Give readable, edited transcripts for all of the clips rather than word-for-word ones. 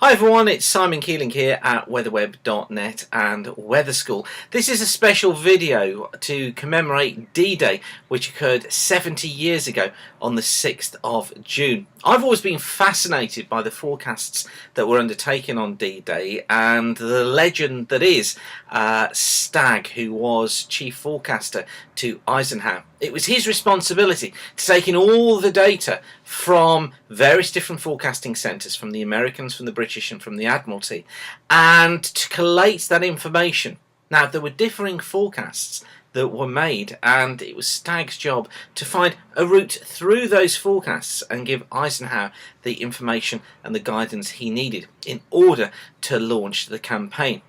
Hi everyone, it's Simon Keeling here at weatherweb.net and Weather School. This is a special video to commemorate D-Day, which occurred 70 years ago on the 6th of June. I've always been fascinated by the forecasts that were undertaken on D-Day and the legend that is Stagg, who was chief forecaster to Eisenhower. It was his responsibility to take in all the data from various different forecasting centres, from the Americans, from the British and from the Admiralty, and to collate that information. Now, there were differing forecasts that were made, and it was Stagg's job to find a route through those forecasts and give Eisenhower the information and the guidance he needed in order to launch the campaign.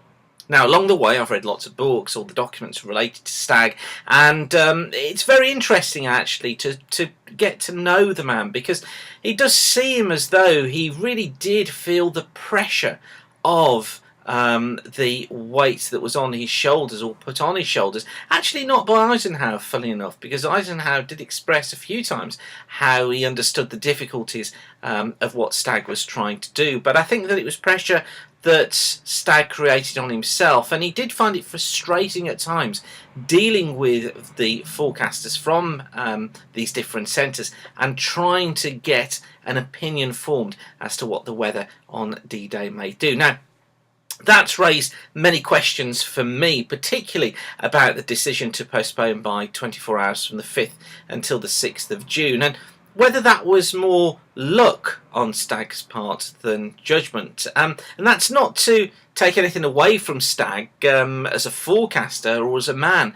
Now, along the way, I've read lots of books, all the documents related to Stagg, and it's very interesting actually to get to know the man, because it does seem as though he really did feel the pressure of the weight that was on his shoulders, or put on his shoulders. Actually not by Eisenhower, funny enough, because Eisenhower did express a few times how he understood the difficulties of what Stagg was trying to do, but I think that it was pressure that Stagg created on himself, and he did find it frustrating at times dealing with the forecasters from these different centres and trying to get an opinion formed as to what the weather on D-Day may do. Now, that's raised many questions for me, particularly about the decision to postpone by 24 hours from the 5th until the 6th of June, and whether that was more luck on Stagg's part than judgment. And that's not to take anything away from Stagg as a forecaster or as a man.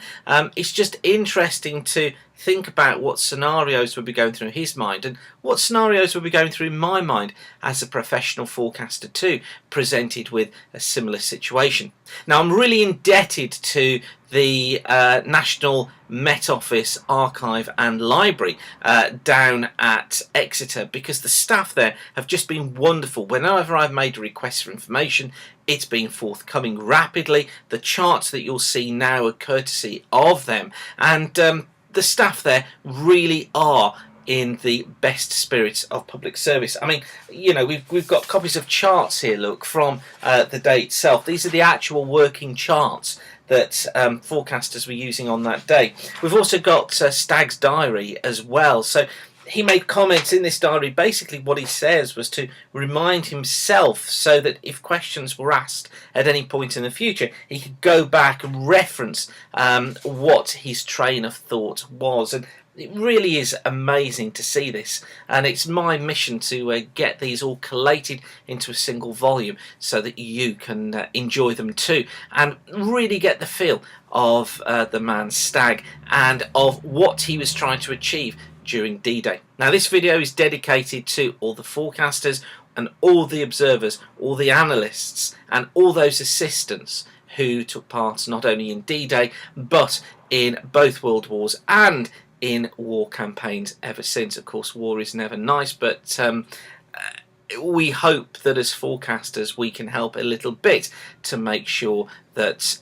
It's just interesting to think about what scenarios would be going through his mind and what scenarios would be going through my mind as a professional forecaster too, presented with a similar situation. Now, I'm really indebted to the National Met Office Archive and Library down at Exeter, because the staff there have just been wonderful. Whenever I've made a request for information, it's been forthcoming rapidly. The charts that you'll see now are courtesy of them, and the staff there really are in the best spirits of public service. I mean, you know, we've got copies of charts here, look, from the day itself. These are the actual working charts that forecasters were using on that day. We've also got Stagg's diary as well. So he made comments in this diary. Basically what he says was to remind himself, so that if questions were asked at any point in the future, he could go back and reference what his train of thought was. And it really is amazing to see this, and it's my mission to get these all collated into a single volume so that you can enjoy them too and really get the feel of the man Stagg and of what he was trying to achieve during D-Day. Now, this video is dedicated to all the forecasters and all the observers, all the analysts and all those assistants who took part not only in D-Day but in both World Wars and in war campaigns ever since. Of course, war is never nice, but we hope that as forecasters we can help a little bit to make sure that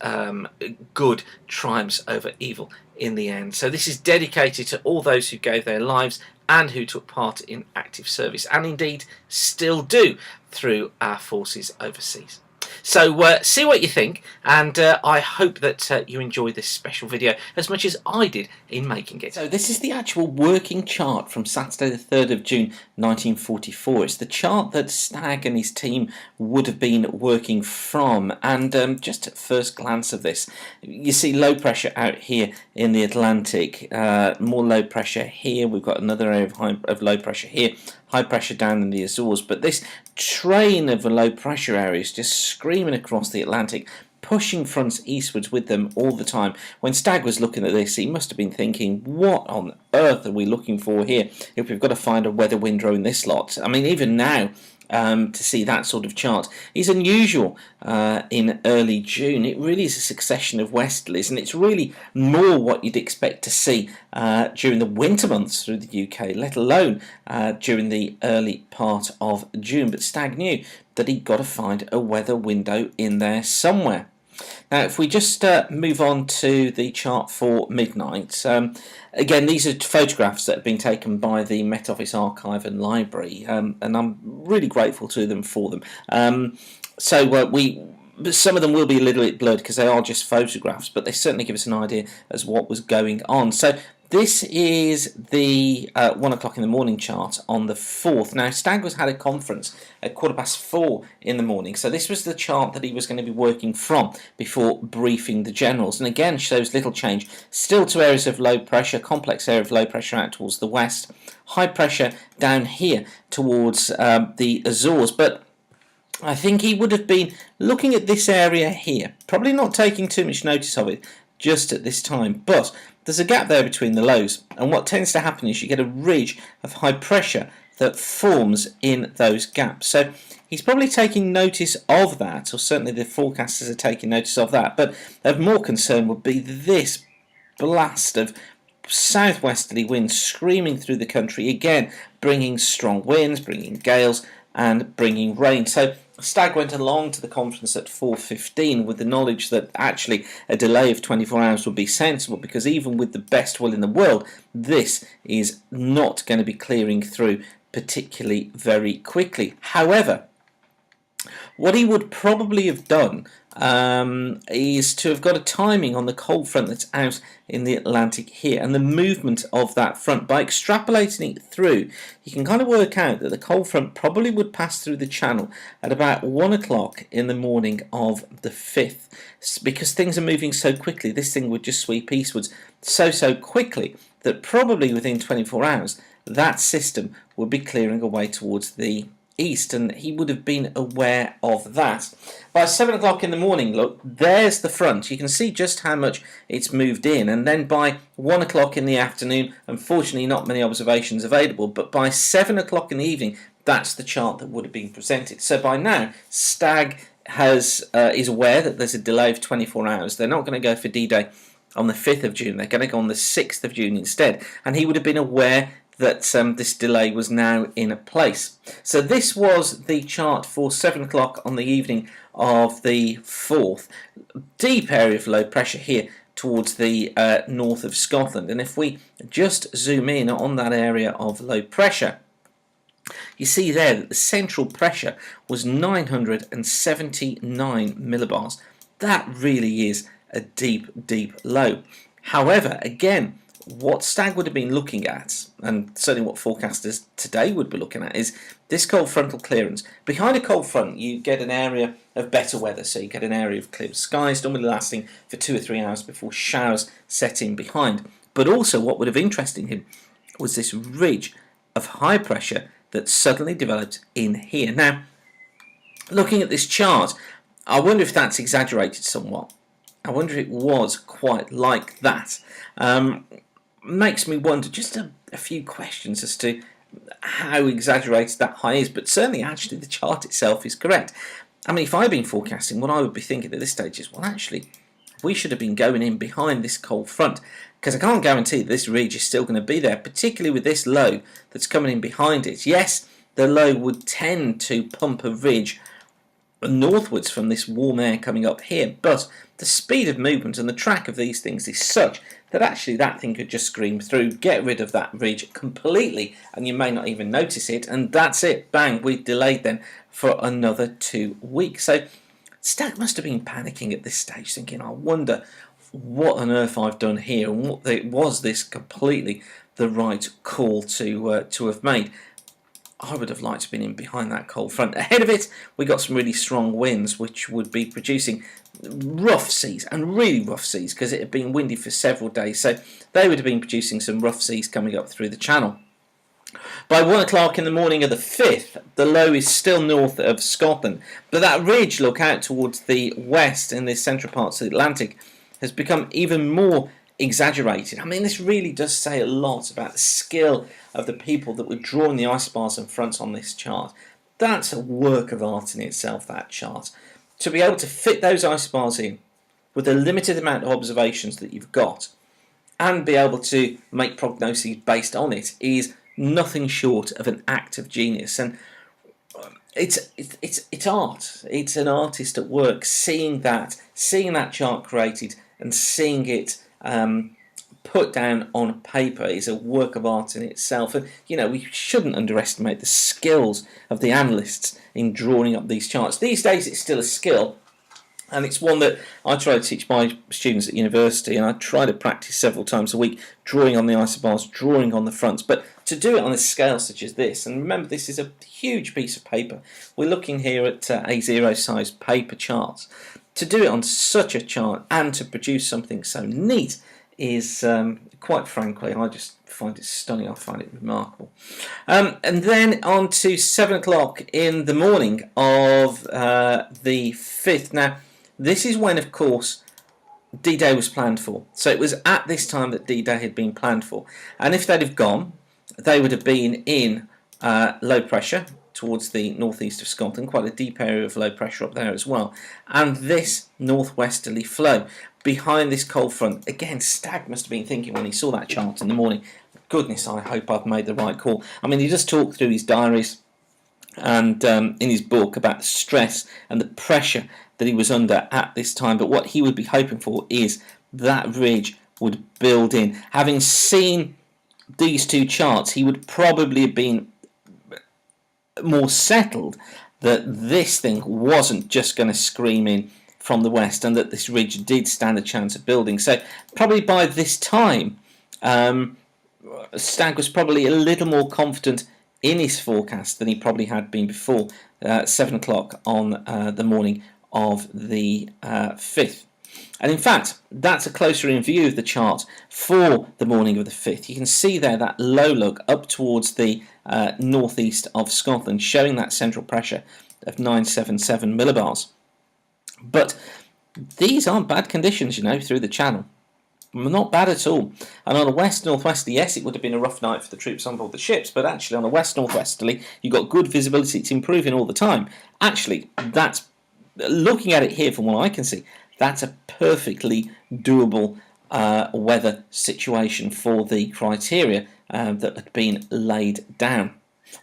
good triumphs over evil in the end. So this is dedicated to all those who gave their lives and who took part in active service, and indeed still do through our forces overseas. So see what you think, and I hope that you enjoy this special video as much as I did in making it. So this is the actual working chart from Saturday the 3rd of June 1944. It's the chart that Stagg and his team would have been working from, and just at first glance of this, you see low pressure out here in the Atlantic, more low pressure here, we've got another area of low pressure here, high pressure down in the Azores, but this train of low pressure areas just screaming across the Atlantic, pushing fronts eastwards with them all the time. When Stagg was looking at this, he must have been thinking, what on earth are we looking for here if we've got to find a weather window in this lot? I mean, even now, to see that sort of chart is unusual in early June. It really is a succession of westerlies, and it's really more what you'd expect to see during the winter months through the UK, let alone during the early part of June. But Stagg knew that he'd got to find a weather window in there somewhere. Now, if we just move on to the chart for midnight, again, these are photographs that have been taken by the Met Office Archive and Library, and I'm really grateful to them for them. Some of them will be a little bit blurred because they are just photographs, but they certainly give us an idea as what was going on. So this is the 1 o'clock in the morning chart on the 4th. Now, Stagg had a conference at 4:15 in the morning, so this was the chart that he was going to be working from before briefing the generals. And again, shows little change. Still two areas of low pressure, complex area of low pressure out towards the west, high pressure down here towards the Azores, but I think he would have been looking at this area here, probably not taking too much notice of it just at this time, but there's a gap there between the lows, and what tends to happen is you get a ridge of high pressure that forms in those gaps. So he's probably taking notice of that, or certainly the forecasters are taking notice of that, but of more concern would be this blast of southwesterly winds screaming through the country, again bringing strong winds, bringing gales and bringing rain. So Stagg went along to the conference at 4:15 with the knowledge that actually a delay of 24 hours would be sensible, because even with the best will in the world, this is not going to be clearing through particularly very quickly. However, what he would probably have done is to have got a timing on the cold front that's out in the Atlantic here, and the movement of that front. By extrapolating it through, you can kind of work out that the cold front probably would pass through the channel at about 1 o'clock in the morning of the 5th. Because things are moving so quickly, this thing would just sweep eastwards so quickly that probably within 24 hours that system would be clearing away towards the east, and he would have been aware of that. By 7 o'clock in the morning, look, there's the front. You can see just how much it's moved in, and then by 1 o'clock in the afternoon, unfortunately not many observations available, but by 7 o'clock in the evening, that's the chart that would have been presented. So by now, Stagg is aware that there's a delay of 24 hours. They're not going to go for D-Day on the 5th of June. They're going to go on the 6th of June instead, and he would have been aware that this delay was now in place. So this was the chart for 7 o'clock on the evening of the 4th. Deep area of low pressure here towards the north of Scotland, and if we just zoom in on that area of low pressure, you see there that the central pressure was 979 millibars. That really is a deep low. However, again, what Stagg would have been looking at, and certainly what forecasters today would be looking at, is this cold frontal clearance. Behind a cold front, you get an area of better weather, so you get an area of clear skies, normally lasting for 2 or 3 hours before showers set in behind. But also what would have interested him was this ridge of high pressure that suddenly developed in here. Now, looking at this chart, I wonder if that's exaggerated somewhat. I wonder if it was quite like that. Makes me wonder just a few questions as to how exaggerated that high is, but certainly actually the chart itself is correct. I mean, if I'd been forecasting, what I would be thinking at this stage is, well, actually, we should have been going in behind this cold front, because I can't guarantee that this ridge is still going to be there, particularly with this low that's coming in behind it. Yes, the low would tend to pump a ridge northwards from this warm air coming up here, but the speed of movement and the track of these things is such that actually that thing could just scream through, get rid of that ridge completely, and you may not even notice it, and that's it, bang, we've delayed then for another 2 weeks. So Stagg must have been panicking at this stage, thinking, I wonder what on earth I've done here, and was this completely the right call to have made. I would have liked to have been in behind that cold front. Ahead of it, we got some really strong winds, which would be producing rough seas, and really rough seas, because it had been windy for several days. So they would have been producing some rough seas coming up through the channel. By 1 o'clock in the morning of the 5th, the low is still north of Scotland, but that ridge, look out towards the west in the central parts of the Atlantic, has become even more exaggerated. I mean, this really does say a lot about the skill of the people that were drawing the isobars and fronts on this chart. That's a work of art in itself, that chart. To be able to fit those isobars in with a limited amount of observations that you've got and be able to make prognoses based on it is nothing short of an act of genius. And it's art. It's an artist at work, seeing that chart created and seeing it put down on paper is a work of art in itself. And we shouldn't underestimate the skills of the analysts in drawing up these charts. These days it's still a skill, and it's one that I try to teach my students at university, and I try to practice several times a week, drawing on the isobars, drawing on the fronts. But to do it on a scale such as this, and remember this is a huge piece of paper, we're looking here at A0 size paper charts. To do it on such a chart and to produce something so neat is, quite frankly, I just find it stunning. I find it remarkable. And then on to 7 o'clock in the morning of the 5th. Now, this is when, of course, D-Day was planned for. So it was at this time that D-Day had been planned for. And if they'd have gone, they would have been in low pressure towards the northeast of Scotland, quite a deep area of low pressure up there as well. And this northwesterly flow behind this cold front. Again, Stagg must have been thinking when he saw that chart in the morning, goodness, I hope I've made the right call. I mean, he just talked through his diaries and in his book about the stress and the pressure that he was under at this time. But what he would be hoping for is that ridge would build in. Having seen these two charts, he would probably have been more settled that this thing wasn't just going to scream in from the west, and that this ridge did stand a chance of building. So probably by this time, Stagg was probably a little more confident in his forecast than he probably had been before 7 o'clock on the morning of the 5th. And in fact, that's a closer in view of the chart for the morning of the 5th. You can see there that low lug up towards the northeast of Scotland, showing that central pressure of 977 millibars. But these aren't bad conditions, through the channel. Not bad at all. And on a west-northwesterly, yes, it would have been a rough night for the troops on board the ships, but actually on a west-northwesterly, you've got good visibility. It's improving all the time. Actually, that's, looking at it here from what I can see, that's a perfectly doable weather situation for the criteria that had been laid down.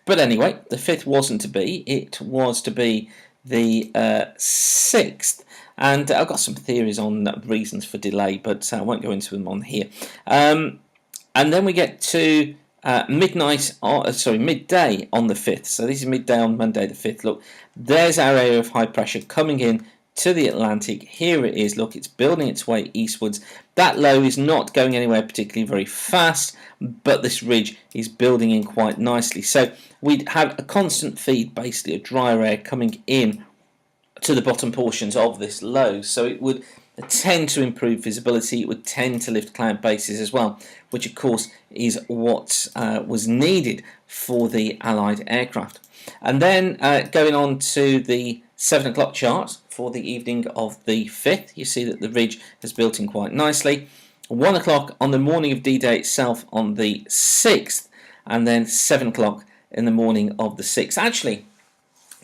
But anyway, the 5th wasn't to be. It was to be the 6th. And I've got some theories on reasons for delay, but I won't go into them on here. And then we get to midday on the 5th. So this is midday on Monday the 5th. Look, there's our area of high pressure coming in to the Atlantic. Here it is. Look, it's building its way eastwards. That low is not going anywhere particularly very fast, but this ridge is building in quite nicely. So we'd have a constant feed, basically, of drier air coming in to the bottom portions of this low, so it would tend to improve visibility. It would tend to lift cloud bases as well, which of course is what was needed for the Allied aircraft. And then going on to the 7 o'clock chart for the evening of the 5th, you see that the ridge has built in quite nicely. 1 o'clock on the morning of D-Day itself on the 6th, and then 7 o'clock in the morning of the 6th. Actually,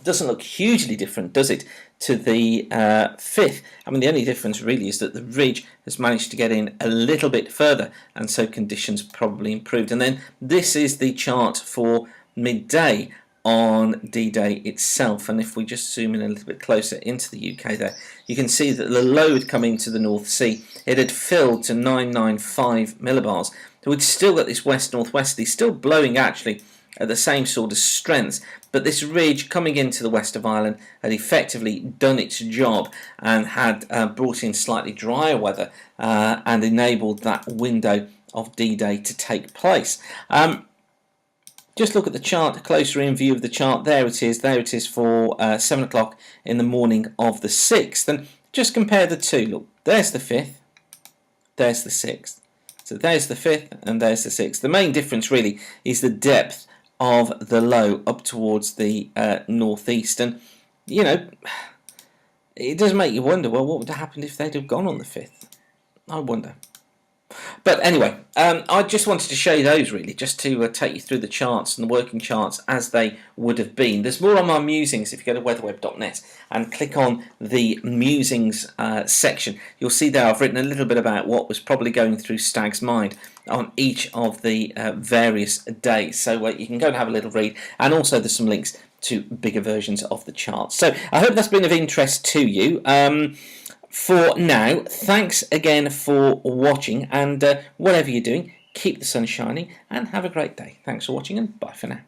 doesn't look hugely different, does it, to the 5th? I mean, the only difference really is that the ridge has managed to get in a little bit further, and so conditions probably improved. And then this is the chart for midday on D-Day itself, and if we just zoom in a little bit closer into the UK there, you can see that the low had come into the North Sea. It had filled to 995 millibars. So we'd still got this west-northwesterly, still blowing actually at the same sort of strength, but this ridge coming into the west of Ireland had effectively done its job and had brought in slightly drier weather and enabled that window of D-Day to take place. Just look at the chart, a closer in view of the chart. There it is for 7 o'clock in the morning of the 6th, and just compare the two. Look, there's the 5th, there's the 6th. So there's the 5th and there's the 6th. The main difference really is the depth of the low up towards the northeast, and it does make you wonder, well, what would have happened if they'd have gone on the 5th? I wonder. But anyway, I just wanted to show you those really, just to take you through the charts and the working charts as they would have been. There's more on my musings if you go to weatherweb.net and click on the musings section. You'll see there I've written a little bit about what was probably going through Stagg's mind on each of the various days. So you can go and have a little read, and also there's some links to bigger versions of the charts. So I hope that's been of interest to you. For now, thanks again for watching, and whatever you're doing, keep the sun shining and have a great day. Thanks for watching, and bye for now.